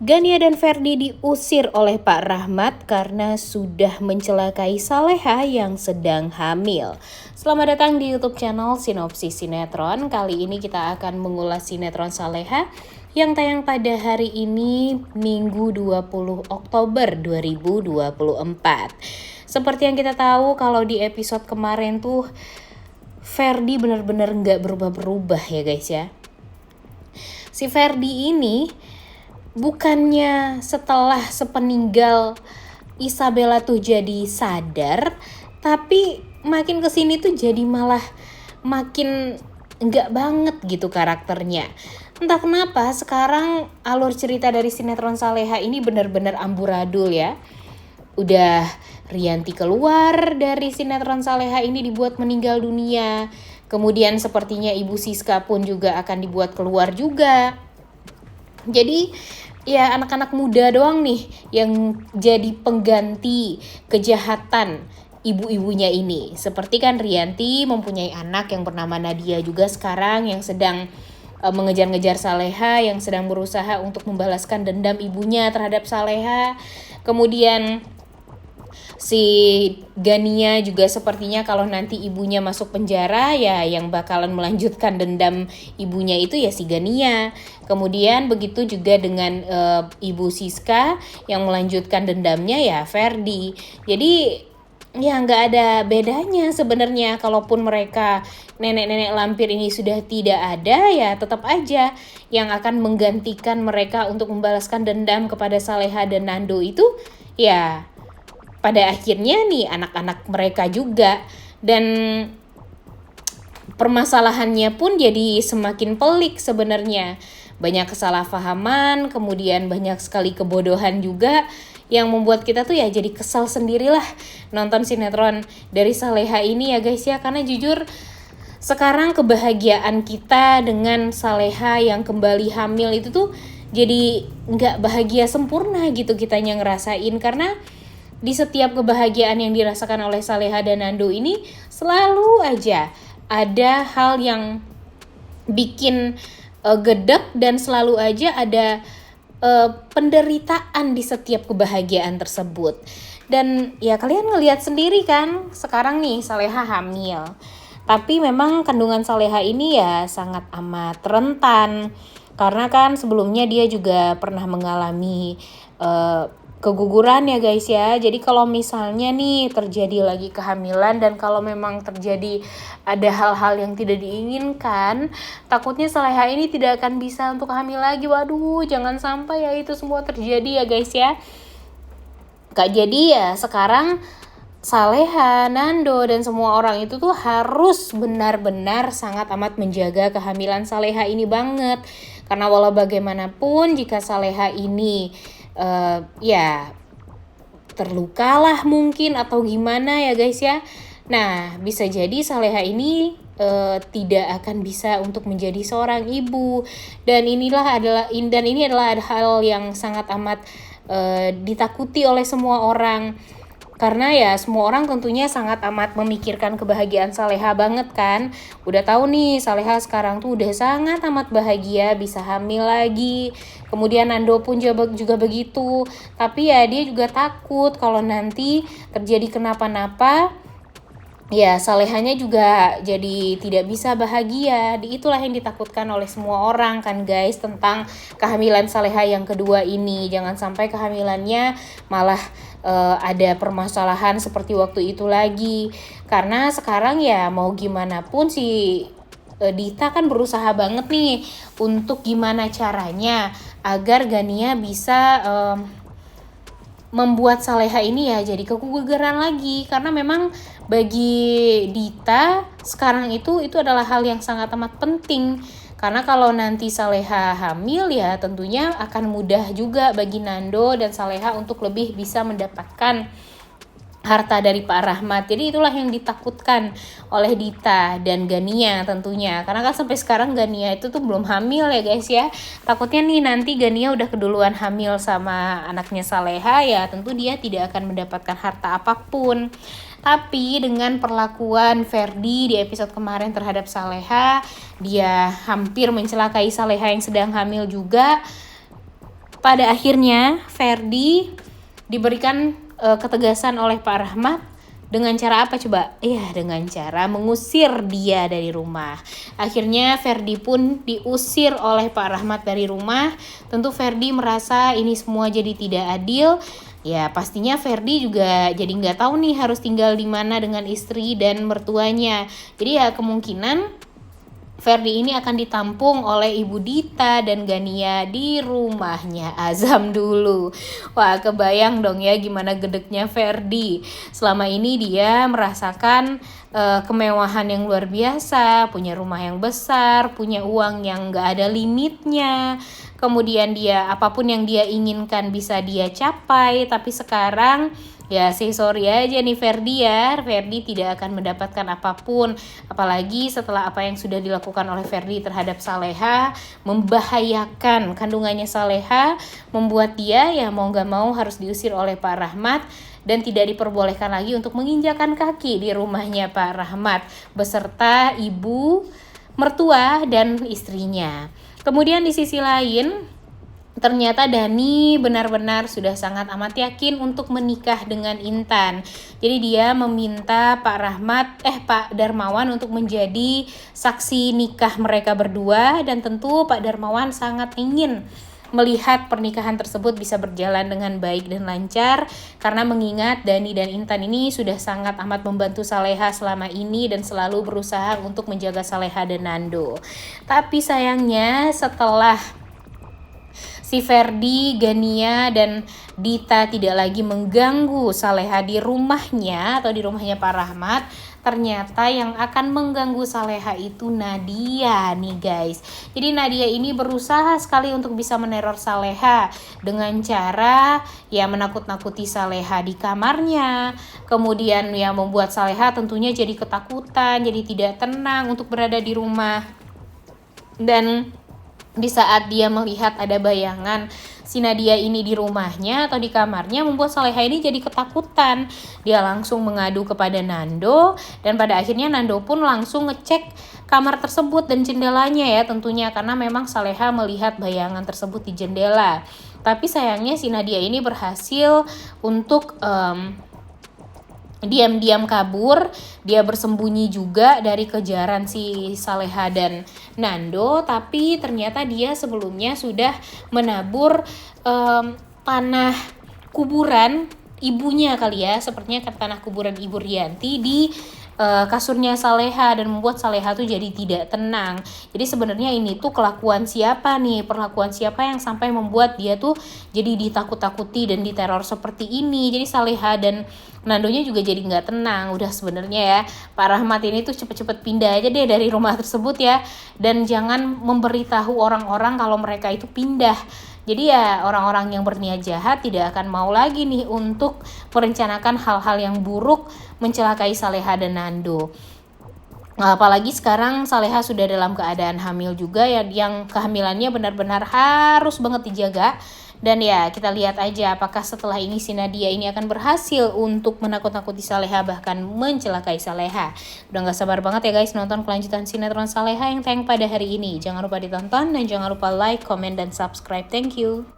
Gania dan Ferdi diusir oleh Pak Rahmat karena sudah mencelakai Saleha yang sedang hamil. Selamat datang di YouTube channel Sinopsis Sinetron. Kali ini kita akan mengulas sinetron Saleha yang tayang pada hari ini Minggu 20 Oktober 2024. Seperti yang kita tahu kalau di episode kemarin tuh Ferdi benar-benar nggak berubah-berubah ya guys ya. Si Ferdi ini bukannya setelah sepeninggal Isabella tuh jadi sadar, tapi makin kesini tuh jadi malah makin enggak banget gitu karakternya. Entah kenapa sekarang alur cerita dari sinetron Saleha ini benar-benar amburadul ya. Udah Rianti keluar dari sinetron Saleha ini dibuat meninggal dunia. Kemudian sepertinya Ibu Siska pun juga akan dibuat keluar juga. Jadi ya anak-anak muda doang nih yang jadi pengganti kejahatan ibu-ibunya ini. Seperti kan Rianti mempunyai anak yang bernama Nadia juga sekarang yang sedang mengejar-ngejar Saleha, yang sedang berusaha untuk membalaskan dendam ibunya terhadap Saleha. Kemudian si Gania juga sepertinya kalau nanti ibunya masuk penjara ya yang bakalan melanjutkan dendam ibunya itu ya si Gania. Kemudian begitu juga dengan Ibu Siska yang melanjutkan dendamnya ya Ferdi. Jadi ya nggak ada bedanya sebenarnya, kalaupun mereka nenek-nenek lampir ini sudah tidak ada ya tetap aja yang akan menggantikan mereka untuk membalaskan dendam kepada Saleha dan Nando itu ya pada akhirnya nih anak-anak mereka juga. Dan permasalahannya pun jadi semakin pelik sebenarnya. Banyak kesalahpahaman, kemudian banyak sekali kebodohan juga yang membuat kita tuh ya jadi kesal sendirilah nonton sinetron dari Saleha ini ya guys ya. Karena jujur sekarang kebahagiaan kita dengan Saleha yang kembali hamil itu tuh jadi nggak bahagia sempurna gitu kitanya ngerasain. Karena di setiap kebahagiaan yang dirasakan oleh Saleha dan Nando ini selalu aja ada hal yang bikin gedek dan selalu aja ada penderitaan di setiap kebahagiaan tersebut. Dan ya kalian ngelihat sendiri kan sekarang nih Saleha hamil. Tapi memang kandungan Saleha ini ya sangat amat rentan. Karena kan sebelumnya dia juga pernah mengalami keguguran ya guys ya. Jadi kalau misalnya nih terjadi lagi kehamilan dan kalau memang terjadi ada hal-hal yang tidak diinginkan, takutnya Saleha ini tidak akan bisa untuk hamil lagi. Waduh, jangan sampai ya itu semua terjadi ya guys ya. Jadi ya sekarang Saleha, Nando dan semua orang itu tuh harus benar-benar sangat amat menjaga kehamilan Saleha ini banget. Karena walau bagaimanapun jika Saleha ini ya terlukalah mungkin atau gimana ya guys ya. Nah bisa jadi Saleha ini tidak akan bisa untuk menjadi seorang ibu. Dan ini adalah hal yang sangat amat ditakuti oleh semua orang. Karena ya semua orang tentunya sangat amat memikirkan kebahagiaan Saleha banget kan. Udah tahu nih Saleha sekarang tuh udah sangat amat bahagia bisa hamil lagi. Kemudian Nando pun juga begitu. Tapi ya dia juga takut kalau nanti terjadi kenapa-napa, ya Salehanya juga jadi tidak bisa bahagia. Itulah yang ditakutkan oleh semua orang kan guys tentang kehamilan Saleha yang kedua ini. Jangan sampai kehamilannya malah ada permasalahan seperti waktu itu lagi. Karena sekarang ya mau gimana pun si Dita kan berusaha banget nih untuk gimana caranya agar Gania bisa membuat Saleha ini ya jadi keguguran lagi. Karena memang bagi Dita sekarang itu adalah hal yang sangat amat penting. Karena kalau nanti Saleha hamil ya tentunya akan mudah juga bagi Nando dan Saleha untuk lebih bisa mendapatkan harta dari Pak Rahmat. Jadi itulah yang ditakutkan oleh Dita dan Gania tentunya. Karena kan sampai sekarang Gania itu tuh belum hamil ya guys ya. Takutnya nih nanti Gania udah keduluan hamil sama anaknya Saleha ya tentu dia tidak akan mendapatkan harta apapun. Tapi dengan perlakuan Ferdi di episode kemarin terhadap Saleha, dia hampir mencelakai Saleha yang sedang hamil juga. pada akhirnya Ferdi diberikan ketegasan oleh Pak Rahmat. Dengan cara apa coba? Iya, dengan cara mengusir dia dari rumah. Akhirnya Ferdi pun diusir oleh Pak Rahmat dari rumah. Tentu Ferdi merasa ini semua jadi tidak adil. Ya pastinya Ferdi juga jadi nggak tahu nih harus tinggal di mana dengan istri dan mertuanya. Jadi ya kemungkinan Ferdi ini akan ditampung oleh Ibu Dita dan Gania di rumahnya Azam dulu. Wah, kebayang dong ya gimana gedeknya Ferdi. Selama ini dia merasakan kemewahan yang luar biasa, punya rumah yang besar, punya uang yang gak ada limitnya. Kemudian dia apapun yang dia inginkan bisa dia capai, tapi sekarang ya say sorry aja nih Ferdi ya, Ferdi tidak akan mendapatkan apapun. Apalagi setelah apa yang sudah dilakukan oleh Ferdi terhadap Saleha, membahayakan kandungannya Saleha, membuat dia ya mau gak mau harus diusir oleh Pak Rahmat dan tidak diperbolehkan lagi untuk menginjakan kaki di rumahnya Pak Rahmat beserta ibu, mertua, dan istrinya. Kemudian di sisi lain, ternyata Dani benar-benar sudah sangat amat yakin untuk menikah dengan Intan. Jadi dia meminta Pak Darmawan untuk menjadi saksi nikah mereka berdua, dan tentu Pak Darmawan sangat ingin melihat pernikahan tersebut bisa berjalan dengan baik dan lancar, karena mengingat Dani dan Intan ini sudah sangat amat membantu Saleha selama ini dan selalu berusaha untuk menjaga Saleha dan Nando. Tapi sayangnya setelah si Ferdi, Gania, dan Dita tidak lagi mengganggu Saleha di rumahnya atau di rumahnya Pak Rahmat, ternyata yang akan mengganggu Saleha itu Nadia nih guys. Jadi Nadia ini berusaha sekali untuk bisa meneror Saleha dengan cara ya menakut-nakuti Saleha di kamarnya. Kemudian ya membuat Saleha tentunya jadi ketakutan, jadi tidak tenang untuk berada di rumah. Dan di saat dia melihat ada bayangan si Nadia ini di rumahnya atau di kamarnya, membuat Saleha ini jadi ketakutan. Dia langsung mengadu kepada Nando, dan pada akhirnya Nando pun langsung ngecek kamar tersebut dan jendelanya ya tentunya, karena memang Saleha melihat bayangan tersebut di jendela. Tapi sayangnya si Nadia ini berhasil untuk diam-diam kabur. Dia bersembunyi juga dari kejaran si Saleha dan Nando, tapi ternyata dia sebelumnya sudah menabur tanah kuburan ibunya kali ya, sepertinya tanah kuburan Ibu Rianti di kasurnya Saleha, dan membuat Saleha tuh jadi tidak tenang. Jadi sebenarnya ini tuh kelakuan siapa nih, perlakuan siapa yang sampai membuat dia tuh jadi ditakut-takuti dan diteror seperti ini. Jadi Saleha dan Nandonya juga jadi nggak tenang. Udah sebenarnya ya Pak Rahmat ini tuh cepet-cepet pindah aja deh dari rumah tersebut ya, dan jangan memberitahu orang-orang kalau mereka itu pindah. Jadi ya orang-orang yang berniat jahat tidak akan mau lagi nih untuk merencanakan hal-hal yang buruk mencelakai Saleha dan Nando. Apalagi sekarang Saleha sudah dalam keadaan hamil juga ya, yang kehamilannya benar-benar harus banget dijaga. Dan ya kita lihat aja apakah setelah ini si Nadia ini akan berhasil untuk menakut-nakuti Saleha, bahkan mencelakai Saleha. Udah gak sabar banget ya guys nonton kelanjutan sinetron Saleha yang tayang pada hari ini. Jangan lupa ditonton dan jangan lupa like, comment, dan subscribe. Thank you.